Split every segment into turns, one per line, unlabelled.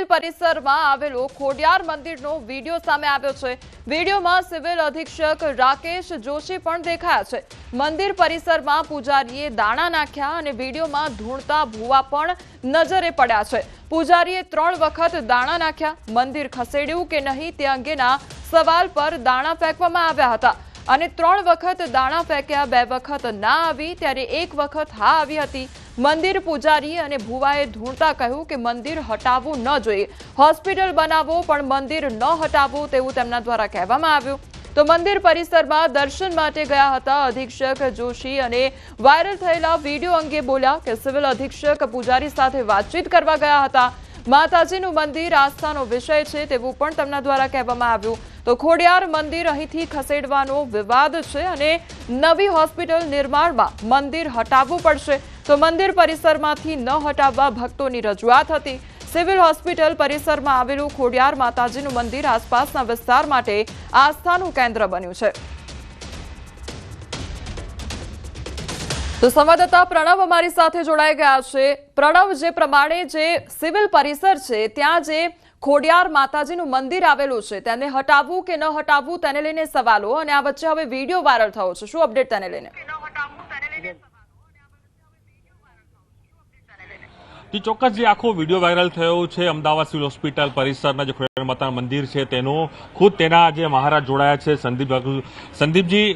પરિસરમાં આવેલો ખોડિયાર મંદિરનો વિડીયો સામે આવ્યો છે। વિડીયોમાં સિવિલ અધિક્ષક રાકેશ જોશી પણ દેખાયા છે। મંદિર પરિસરમાં પૂજારીએ દાણા નાખ્યા અને વિડીયોમાં ધૂળતા ભૂવા પણ નજરે પડ્યા છે। પૂજારીએ 3 વખત દાણા નાખ્યા। મંદિર ખસેડ્યું કે નહીં તે અંગેના સવાલ પર દાણા ફેંકવામાં આવ્યા હતા અને 3 વખત દાણા ફેંક્યા, 2 વખત ના આવી ત્યારે 1 વખત હા આવી હતી। મંદિર પૂજારી અને ભુવાએ ધૂળતા કહ્યું કે મંદિર હટાવવું ન જોઈએ, હોસ્પિટલ બનાવો પણ મંદિર ન હટાવવું તેવું તેમના દ્વારા કહેવામાં આવ્યું। તો મંદિર પરિસરમાં દર્શન માટે ગયા હતા અધિક્ષક જોશી અને વાયરલ થયેલા વિડીયો અંગે બોલ્યા કે સિવિલ અધિક્ષક પૂજારી સાથે વાતચીત કરવા ગયા હતા। માતાજીનું મંદિર આસ્થાનો વિષય છે તેવું પણ તેમના દ્વારા કહેવામાં આવ્યું। તો ખોડિયાર મંદિર અહીંથી ખસેડવાનો વિવાદ છે અને નવી હોસ્પિટલ નિર્માણમાં મંદિર હટાવવું પડશે। તો મંદિર પરિસરમાંથી ન હટાવવા ભક્તોની રજૂઆત હતી। સિવિલ હોસ્પિટલ પરિસરમાં આવેલું ખોડિયાર માતાજીનું મંદિર આસપાસના વિસ્તાર માટે આસ્થાનું કેન્દ્ર બન્યું છે। तो संवाददाता प्रणव अमारी साथे जोड़ाई गया है। प्रणव, जे प्रमाणे जे सिविल परिसर है त्यां जे खोडियार माताजीनुं मंदिर आवेलुं छे तेने हटाववुं के न हटाववुं तेने लईने सवालो अने आ वच्चे हवे विडियो वायरल थयो छे, शुं अपडेट तेने लईने?
ચોક્કસ જે આખો વિડીયો વાયરલ થયો છે અમદાવાદ સિવિલ હોસ્પિટલ પરિસરના જે ખોડિયાર માતા મંદિર છે તેનો ખુદ તેના જે મહારાજ જોડાયા છે સંદીપજી,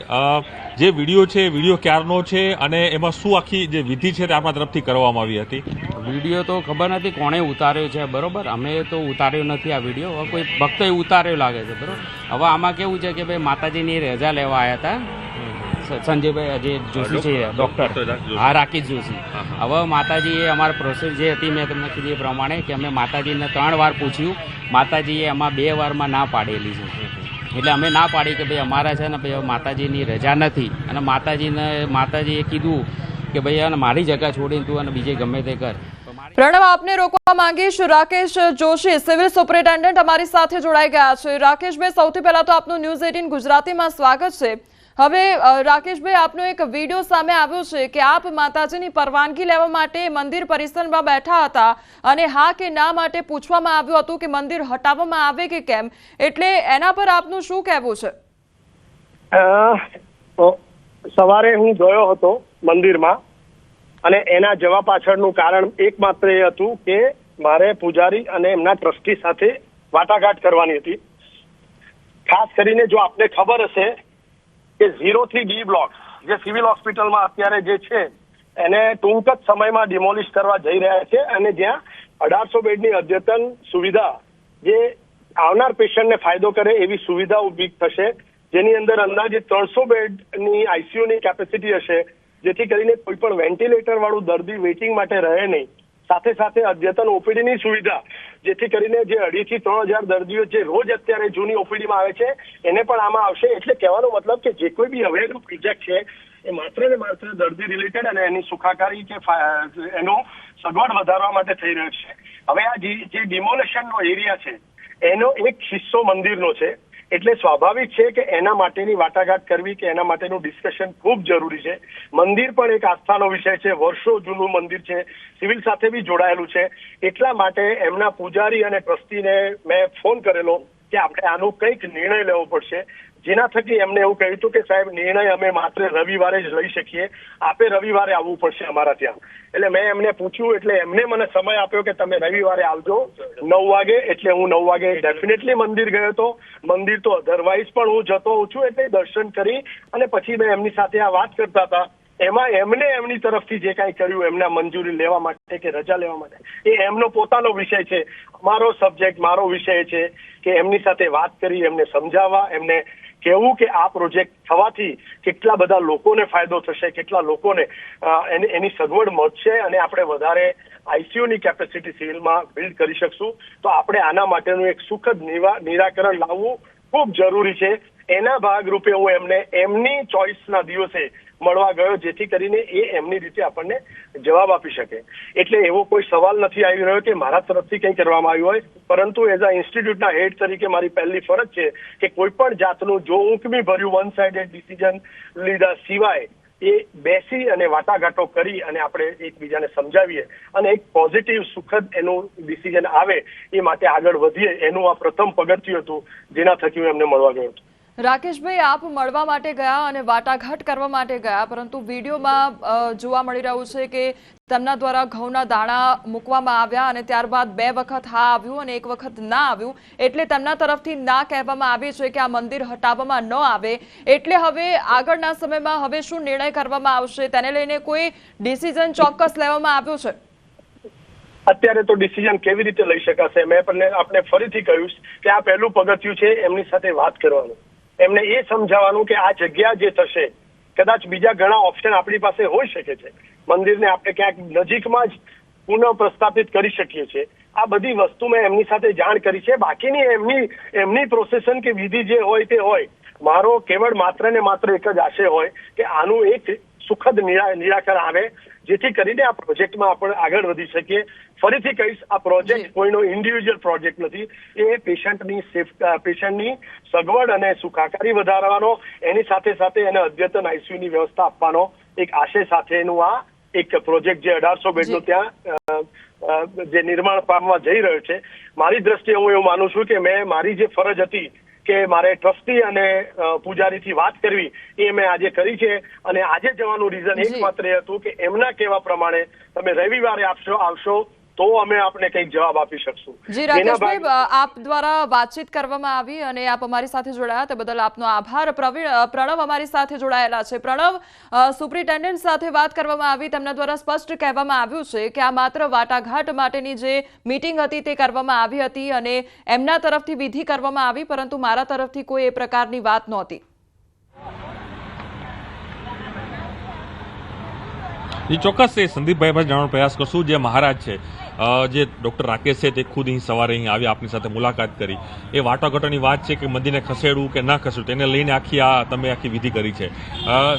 જે વિડીયો છે વિડીયો ક્યારનો છે અને એમાં શું આખી જે વિધિ છે તે આપણા તરફથી કરવામાં આવી હતી?
વિડીયો તો ખબર નથી કોણે ઉતાર્યો છે, બરોબર, અમે તો ઉતાર્યો નથી આ વિડીયો, હવે કોઈ ભક્તોએ ઉતાર્યો લાગે છે, બરોબર। હવે આમાં કેવું છે કે ભાઈ માતાજીની રજા લેવા આવ્યા હતા સંજયભાઈ જે જોશી છે ડોક્ટર, હા રાકેશ જોશી। હવે માતાજીએ અમારી પ્રોસેસ જે હતી મેં તમને કીધી એ પ્રમાણે કે અમે માતાજીને 3 વાર પૂછ્યું, માતાજીએ આમાં 2 વારમાં ના પાડેલી છે। એટલે અમે ના પાડી કે ભાઈ અમારા છે ને ભાઈ માતાજીની રજા નથી અને માતાજીએ કીધું કે ભાઈ મારી જગ્યા છોડીને તું અને બીજે ગમે તે કર।
प्रणव, आपने रोकवा मांगीश राकेश जोशी सिविल सुपरिटेन्डेंट अमारी साथे जोड़ाई गया है। राकेश भाई, सौथी पहला तो आपनु न्यूज 18 गुजराती में स्वागत है। હવે રાકેશભાઈ, આપનો એક વિડીયો સામે આવ્યો છે કે આપ માતાજીની પરવાનગી લેવા માટે મંદિર પરિસરમાં બેઠા હતા અને હા કે ના માટે પૂછવામાં આવ્યું હતું કે મંદિર હટાવવામાં આવે કે કેમ, એટલે એના પર આપનું શું કહેવું છે?
સવારે હું ગયો હતો મંદિરમાં અને એના જવા પાછળનું કારણ એકમાત્ર એ હતું કે મારે પૂજારી અને એમના ટ્રસ્ટી સાથે વાટાઘાટ કરવાની હતી। ખાસ કરીને જો આપને ખબર હશે કે 0 થી D બ્લોક જે સિવિલ હોસ્પિટલમાં અત્યારે જે છે એને ટૂંક જ સમયમાં ડિમોલિશ કરવા જઈ રહ્યા છે અને જ્યાં 1800 બેડની અદ્યતન સુવિધા જે આવનાર પેશન્ટને ફાયદો કરે એવી સુવિધા ઊભી થશે, જેની અંદર અંદાજે 300 બેડની આઈસીયુની કેપેસિટી હશે, જેથી કરીને કોઈ પણ વેન્ટિલેટર વાળું દર્દી વેઇટિંગ માટે રહે નહીં। સાથે સાથે અદ્યતન ઓપીડીની સુવિધા, જેથી કરીને જે 2,500 થી 3,000 દર્દીઓ જે રોજ અત્યારે જૂની ઓપીડીમાં આવે છે એને પણ આમાં આવશે। એટલે કહેવાનો મતલબ કે જે કોઈ બી હવેનો પ્રોજેક્ટ છે એ માત્ર ને માત્ર દર્દી રિલેટેડ અને એની સુખાકારી કે એનો સગવડ વધારવા માટે થઈ રહ્યો છે। હવે આ જે ડિમોલેશનનો એરિયા છે એનો એક હિસ્સો મંદિરનો છે, એટલે સ્વાભાવિક છે કે એના માટેની વાટાઘાટ કરવી કે એના માટેનું ડિસ્કશન ખૂબ જરૂરી છે। મંદિર પણ એક આસ્થાનો વિષય છે, વર્ષો જૂનું મંદિર છે, સિવિલ સાથે બી જોડાયેલું છે, એટલા માટે એમના પૂજારી અને ટ્રસ્ટીને મેં ફોન કરેલો કે આપણે આનો કંઈક નિર્ણય લેવો પડશે, જેના થકી એમને એવું કહ્યું હતું કે સાહેબ નિર્ણય અમે માત્ર રવિવારે જ લઈ શકીએ, આપે રવિવારે આવવું પડશે અમારા ત્યાં। એટલે મેં એમને પૂછ્યું એટલે એમને મને સમય આપ્યો કે તમે રવિવારે આવજો 9 વાગે। એટલે હું 9 વાગે ડેફિનેટલી મંદિર ગયો હતો। મંદિર તો અધરવાઇઝ પણ હું જતો હોઉં છું, એટલે દર્શન કરી અને પછી મેં એમની સાથે આ વાત કરતા હતા। એમાં એમને એમની તરફથી જે કાંઈ કર્યું એમના મંજૂરી લેવા માટે કે રજા લેવા માટે એ એમનો પોતાનો વિષય છે। અમારો સબ્જેક્ટ મારો વિષય છે કે એમની સાથે વાત કરી, એમને સમજાવવા, એમને કહેવું કે આ પ્રોજેક્ટ થવાથી કેટલા બધા લોકોને ફાયદો થશે, કેટલા લોકોને એની સગવડ મળશે અને આપણે વધારે આઈસીયુની કેપેસિટી સિવિલમાં બિલ્ડ કરી શકશું। તો આપણે આના માટેનું એક સુખદ નિરાકરણ લાવવું ખૂબ જરૂરી છે। એના ભાગરૂપે હું એમને એમની ચોઇસના દિવસે મળવા ગયો, જેથી કરીને એ એમની રીતે આપણને જવાબ આપી શકે। એટલે એવો કોઈ સવાલ નથી આવી રહ્યો કે મારા તરફથી કંઈ કરવામાં આવ્યું હોય, પરંતુ એઝ અ ઇન્સ્ટિટ્યૂટના હેડ તરીકે મારી પહેલી ફરજ છે કે કોઈ પણ જાતનું જો ઊંકમી ભર્યું વન સાઇડેડ ડિસિઝન લીધા સિવાય એ બેસી અને વાટાઘાટો કરી અને આપણે એકબીજાને સમજાવીએ અને એક પોઝિટિવ સુખદ એનું ડિસિઝન આવે એ માટે આગળ વધીએ, એનું આ પ્રથમ પગથિયું હતું જેના થકી હું એમને મળવા ગયો હતો.
રાકેશભાઈ, આપ મળવા માટે ગયા અને વાટાઘાટ કરવા માટે ગયા, પરંતુ વિડીયોમાં જોવા મળી રહ્યું છે કે તેમના દ્વારા ઘઉંના દાણા મૂકવામાં આવ્યા અને ત્યારબાદ 2 વખત હા આવ્યું અને 1 વખત ના આવ્યું, એટલે તેમના તરફથી ના કહેવામાં આવી છે કે આ મંદિર હટાવવામાં ન આવે. એટલે હવે આગળના સમયમાં હવે શું નિર્ણય કરવામાં આવશે, તેને લઈને કોઈ ડિસિઝન ચોક્કસ લેવામાં આવ્યું છે?
અત્યારે તો ડિસિઝન કેવી રીતે લઈ શકાશે? મેં આપણે ફરીથી કહ્યું કે આ પહેલું પગથિયું છે, એમની સાથે વાત કરવાનું, એમને એ સમજાવવાનું કે આ જગ્યા જે થશે, કદાચ બીજા ઘણા ઓપ્શન આપણી પાસે હોઈ શકે છે. મંદિરને આપણે ક્યાંક નજીકમાં જ પુનઃ પ્રસ્થાપિત કરી શકીએ છીએ. આ બધી વસ્તુ મેં એમની સાથે જાણ કરી છે. બાકીની એમની પ્રોસેસન કે વિધિ જે હોય તે હોય. મારો કેવળ માત્ર ને માત્ર એક જ આશય હોય કે આનું એક સુખદ નિરાકરણ આવે, જેથી કરીને આ પ્રોજેક્ટમાં આપણે આગળ વધી શકીએ. ફરીથી કહીશ, આ પ્રોજેક્ટ કોઈનો ઇન્ડિવિજ્યુઅલ પ્રોજેક્ટ નથી. એ પેશન્ટની સગવડ અને સુખાકારી વધારવાનો, એની સાથે સાથે એને અદ્યતન આઈસીયુની વ્યવસ્થા આપવાનો એક આશય સાથેનું આ એક પ્રોજેક્ટ જે 1800 બેડનું ત્યાં જે નિર્માણ પામવા જઈ રહ્યો છે. મારી દ્રષ્ટિએ હું એવું માનું છું કે મેં મારી જે ફરજ હતી કે મારે ટ્રસ્ટી અને પૂજારીથી વાત કરવી, એ મેં આજે કરી છે. અને આજે જવાનું રીઝન એકમાત્ર એ હતું કે એમના કહેવા પ્રમાણે તમે રવિવારે આવશો તો અમે આપને કંઈક જવાબ આપી શકશું.
જી રાકેશભાઈ, આપ દ્વારા વાતચીત કરવામાં આવી અને આપ અમારી સાથે જોડાયા તે બદલ આપનો આભાર. પ્રણવ અમારી સાથે જોડાયેલા છે. પ્રણવ, સુપ્રિન્ટેન્ડન્ટ સાથે વાત કરવામાં આવી, તેમના દ્વારા સ્પષ્ટ કહેવામાં આવ્યું છે કે આ માત્ર વાટાઘાટ માટેની જે મીટિંગ હતી તે કરવામાં આવી હતી અને એમના તરફથી વિધિ કરવામાં આવી, પરંતુ મારા તરફથી કોઈ એ પ્રકારની વાત નહોતી.
ચોક્કસ એ સંદીપભાઈ જાણવાનો પ્રયાસ કરશું. જે મહારાજ છે, જે ડૉક્ટર રાકેશ છે, તે ખુદ અહીં સવારે અહીં આવી આપની સાથે મુલાકાત કરી. એ વાટાઘાટોની વાત છે કે મંદિરને ખસેડવું કે ના ખસેડવું, તેને લઈને તમે આખી વિધિ કરી છે.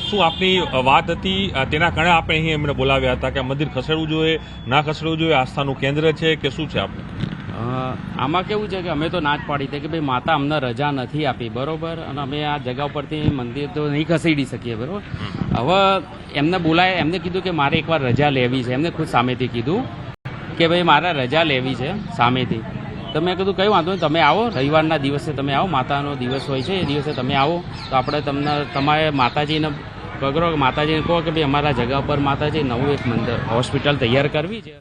શું આપની વાત હતી, તેના કારણે આપણે અહીં એમને બોલાવ્યા હતા કે મંદિર ખસેડવું જોઈએ, ના ખસેડવું જોઈએ, આસ્થાનું કેન્દ્ર છે કે શું છે આપણે?
આમાં કેવું છે કે અમે તો ના જ પાડી હતી કે ભાઈ માતા અમને રજા નથી આપી, બરોબર, અને અમે આ જગા ઉપરથી મંદિર તો નહીં ખસેડી શકીએ, બરોબર. હવે એમને બોલાય, એમને કીધું કે મારે એકવાર રજા લેવી છે. એમને ખુદ સામેથી કીધું કે ભાઈ મારે રજા લેવી છે સામેથી. તો મેં કીધું કંઈ વાંધો નહીં, તમે આવો રવિવારના દિવસે, તમે આવો, માતાનો દિવસ હોય છે, એ દિવસે તમે આવો તો આપણે તમારે માતાજીને પકડો, માતાજીને કહો કે ભાઈ અમારા જગા પર માતાજી નવું એક મંદિર હોસ્પિટલ તૈયાર કરવી છે.